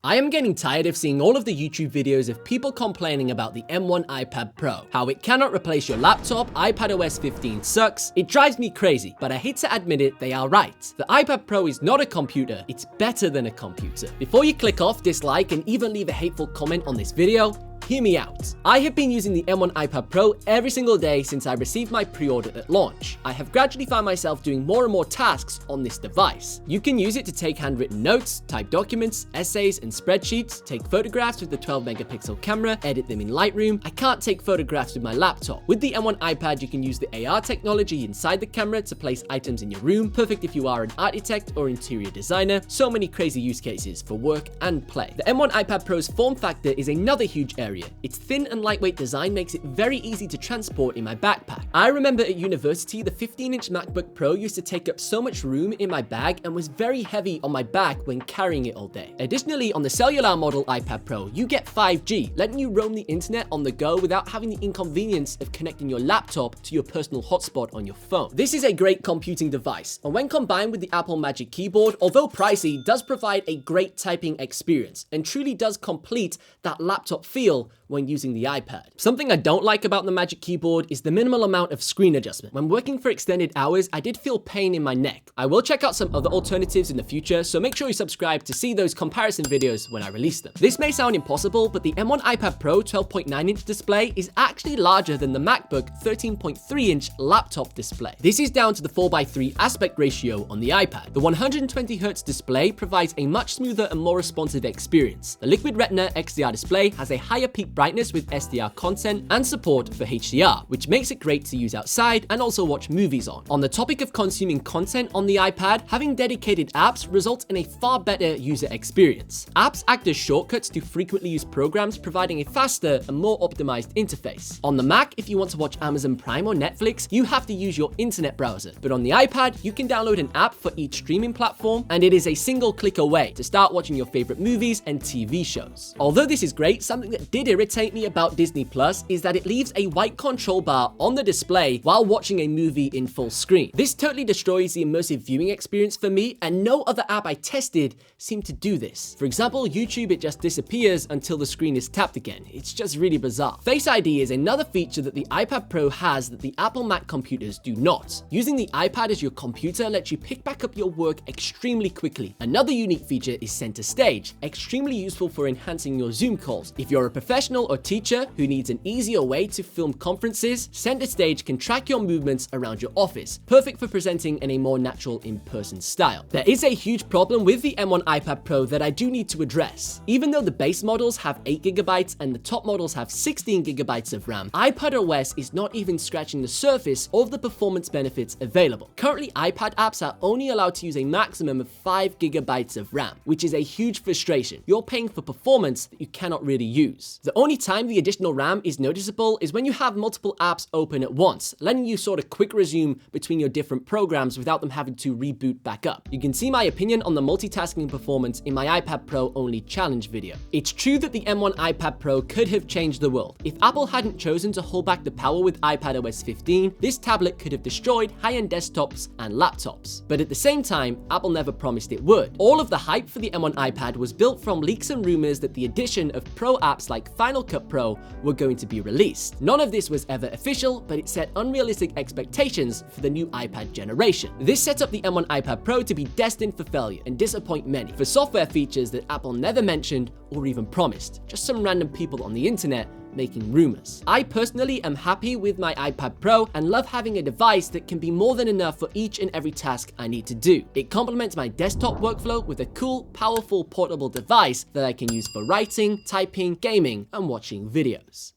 I am getting tired of seeing all of the YouTube videos of people complaining about the M1 iPad Pro, how it cannot replace your laptop, iPadOS 15 sucks. It drives me crazy, but I hate to admit it, they are right. The iPad Pro is not a computer, it's better than a computer. Before you click off, dislike, and even leave a hateful comment on this video, hear me out. I have been using the M1 iPad Pro every single day since I received my pre-order at launch. I have gradually found myself doing more and more tasks on this device. You can use it to take handwritten notes, type documents, essays, and spreadsheets, take photographs with the 12-megapixel camera, edit them in Lightroom. I can't take photographs with my laptop. With the M1 iPad, you can use the AR technology inside the camera to place items in your room, perfect if you are an architect or interior designer. So many crazy use cases for work and play. The M1 iPad Pro's form factor is another huge area. Its thin and lightweight design makes it very easy to transport in my backpack. I remember at university, the 15-inch MacBook Pro used to take up so much room in my bag and was very heavy on my back when carrying it all day. Additionally, on the cellular model iPad Pro, you get 5G, letting you roam the internet on the go without having the inconvenience of connecting your laptop to your personal hotspot on your phone. This is a great computing device, and when combined with the Apple Magic Keyboard, although pricey, does provide a great typing experience and truly does complete that laptop feel when using the iPad. Something I don't like about the Magic Keyboard is the minimal amount of screen adjustment. When working for extended hours, I did feel pain in my neck. I will check out some other alternatives in the future, so make sure you subscribe to see those comparison videos when I release them. This may sound impossible, but the M1 iPad Pro 12.9-inch display is actually larger than the MacBook 13.3-inch laptop display. This is down to the 4:3 aspect ratio on the iPad. The 120Hz display provides a much smoother and more responsive experience. The Liquid Retina XDR display has a higher peak brightness with SDR content and support for HDR, which makes it great to use outside and also watch movies on. On the topic of consuming content on the iPad, having dedicated apps results in a far better user experience. Apps act as shortcuts to frequently used programs, providing a faster and more optimized interface. On the Mac, if you want to watch Amazon Prime or Netflix, you have to use your internet browser. But on the iPad, you can download an app for each streaming platform, and it is a single click away to start watching your favorite movies and TV shows. Although this is great, something that did irritate me about Disney Plus is that it leaves a white control bar on the display while watching a movie in full screen. This totally destroys the immersive viewing experience for me, and no other app I tested seemed to do this. For example, YouTube, it just disappears until the screen is tapped again. It's just really bizarre. Face ID is another feature that the iPad Pro has that the Apple Mac computers do not. Using the iPad as your computer lets you pick back up your work extremely quickly. Another unique feature is Center Stage, extremely useful for enhancing your Zoom calls. If you're a professional or teacher who needs an easier way to film conferences, Center Stage can track your movements around your office, perfect for presenting in a more natural in-person style. There is a huge problem with the M1 iPad Pro that I do need to address. Even though the base models have 8GB and the top models have 16GB of RAM, iPadOS is not even scratching the surface of the performance benefits available. Currently, iPad apps are only allowed to use a maximum of 5GB of RAM, which is a huge frustration. You're paying for performance that you cannot really use. The only time the additional RAM is noticeable is when you have multiple apps open at once, letting you sort of quick resume between your different programs without them having to reboot back up. You can see my opinion on the multitasking performance in my iPad Pro only challenge video. It's true that the M1 iPad Pro could have changed the world. If Apple hadn't chosen to hold back the power with iPadOS 15, this tablet could have destroyed high-end desktops and laptops. But at the same time, Apple never promised it would. All of the hype for the M1 iPad was built from leaks and rumors that the addition of Pro apps like Final Cut Pro were going to be released. None of this was ever official, but it set unrealistic expectations for the new iPad generation. This set up the M1 iPad Pro to be destined for failure and disappoint many for software features that Apple never mentioned or even promised. Just some random people on the internet making rumors. I personally am happy with my iPad Pro and love having a device that can be more than enough for each and every task I need to do. It complements my desktop workflow with a cool, powerful, portable device that I can use for writing, typing, gaming, and watching videos.